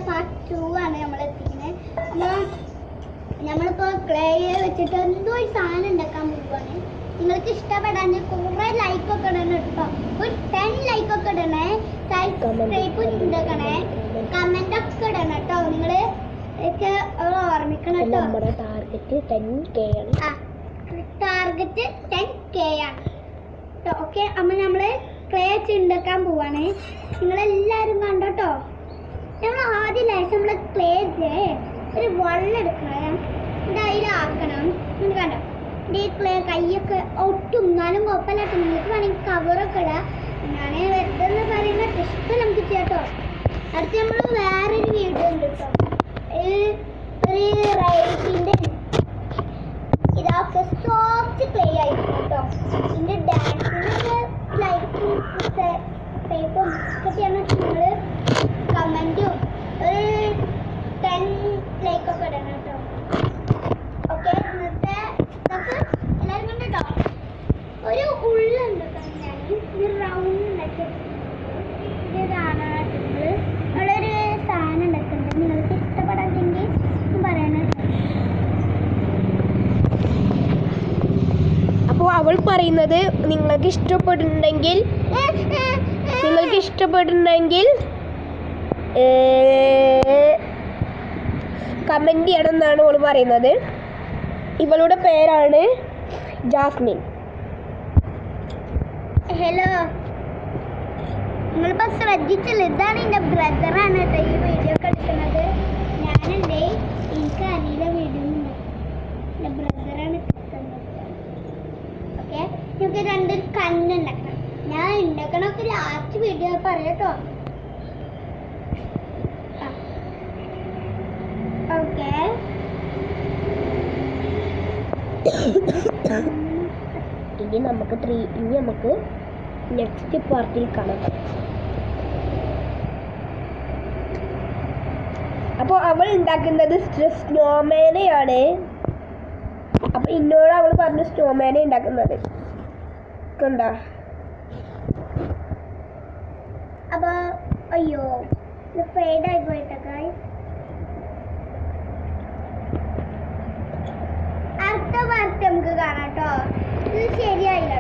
Part 2 ആണ് നമ്മൾ എത്തിക്കുന്നത്. നമ്മളിപ്പോൾ ക്ലേ വെച്ചിട്ട് എന്തോ ഒരു സാധനം ഉണ്ടാക്കാൻ പോവുകയാണ്. നിങ്ങൾക്ക് ഇഷ്ടപ്പെടാൻ കുറേ ലൈക്കൊക്കെ ഇടണം കേട്ടോ. ഒരു 10 ലൈക്കൊക്കെ ഇടണേ, സബ്സ്ക്രൈബ് ഉണ്ടാക്കണേ, കമൻ്റൊക്കെ ഇടണം കേട്ടോ. നിങ്ങൾ ഒക്കെ ഓർമ്മിക്കണം കേട്ടോ. നമ്മുടെ ടാർഗറ്റ് 10K ആണ്. ടാർഗറ്റ് 10K ആണ് കേട്ടോ. ഓക്കെ, അപ്പം നമ്മൾ ക്ലേ വെച്ച് ഉണ്ടാക്കാൻ പോവാണ്. നിങ്ങളെല്ലാവരും കണ്ടോട്ടോ. നമ്മൾ ആദ്യം ലേശം നമ്മൾ ക്ലേ ഒരു വെള്ളം എടുക്കണം, എന്നിട്ട് അതിലാക്കണം. നിങ്ങൾ കണ്ടോ, ഈ ക്ലേ കൈയൊക്കെ ഒട്ടും എന്നാലും കുഴപ്പമില്ലാട്ടോ. നിങ്ങൾക്ക് വേണമെങ്കിൽ കവറൊക്കെ ഇടാം. ഞാൻ വെറുതെ പറയുന്ന ടെസ്റ്റ് നമുക്ക് ചെയ്യാട്ടോ. അടുത്ത് നമ്മൾ വേറൊരു വീഡിയോ ഉണ്ട് കേട്ടോ. ഒരു റൈസിൻ്റെ ഇതൊക്കെ സോഫ്റ്റ് ക്ലേ ആയിരിക്കും കേട്ടോ. ഇതിൻ്റെ ഡാൻസിനൊക്കെ ലൈക്കും ടൈപ്പും ഒക്കെ ചെയ്യണം. നിങ്ങൾ കമൻറ്റും ഒരു 10 ലൈക്കൊക്കെ ഇടണം കേട്ടോ. ഓക്കെ, ഇന്നത്തെ ഇതൊക്കെ എല്ലാവരും കണ്ടോ. ഒരു ഉള്ളുണ്ട് ഞാൻ ഒരു റൗണ്ട് ഉണ്ടാക്കി ഇതാണ് നിങ്ങൾ. നമ്മളൊരു സാധനം ഉണ്ടാക്കുന്നുണ്ട്. നിങ്ങൾക്ക് ഇഷ്ടപ്പെടാമെങ്കിൽ പറയണേ. അപ്പോൾ അവൾ പറയുന്നത് നിങ്ങൾക്ക് ഇഷ്ടപ്പെടുന്നുണ്ടെങ്കിൽ കമൻറ്റ് ചെയ്യണം എന്നാണ് അവൾ പറയുന്നത്. ഇവളുടെ പേരാണ് ജാസ്മിൻ. ഹലോ, നിങ്ങളിപ്പോൾ ശ്രദ്ധിച്ചില്ല, ഇതാണ് എൻ്റെ ബ്രദറാണ് കേട്ടോ ഈ വീഡിയോ ഒക്കെ എടുക്കുന്നത്. ഞാനെൻ്റെ എനിക്ക് അനിയിലെ വീഡിയോ എൻ്റെ ബ്രദറാണ് എടുക്കുന്നത്. ഓക്കെ, നമുക്ക് രണ്ടൊരു കണ്ണുണ്ടാക്കണം. ഞാൻ ഉണ്ടാക്കണമൊക്കെ ലാസ്റ്റ് വീഡിയോ പറയാം കേട്ടോ. ഓക്കെ, ഇനി നമുക്ക് നെക്സ്റ്റ് പാർട്ടിൽ കാണാം. അപ്പോൾ അവൾ ഉണ്ടാക്കുന്നത് സ്നോമാനെയാണ്. അപ്പോൾ ഇന്നോട് അവൾ പറഞ്ഞു സ്നോമാനെ ഉണ്ടാക്കുന്നത് കണ്ടോ. അപ്പോൾ അയ്യോ ഇത് ഫെയ്ഡായി പോയിട്ടോ ഗൈസ്. അടുത്ത പാർട്ട് നമുക്ക് കാണാം കേട്ടോ. ഇത് ശരിയായില്ല.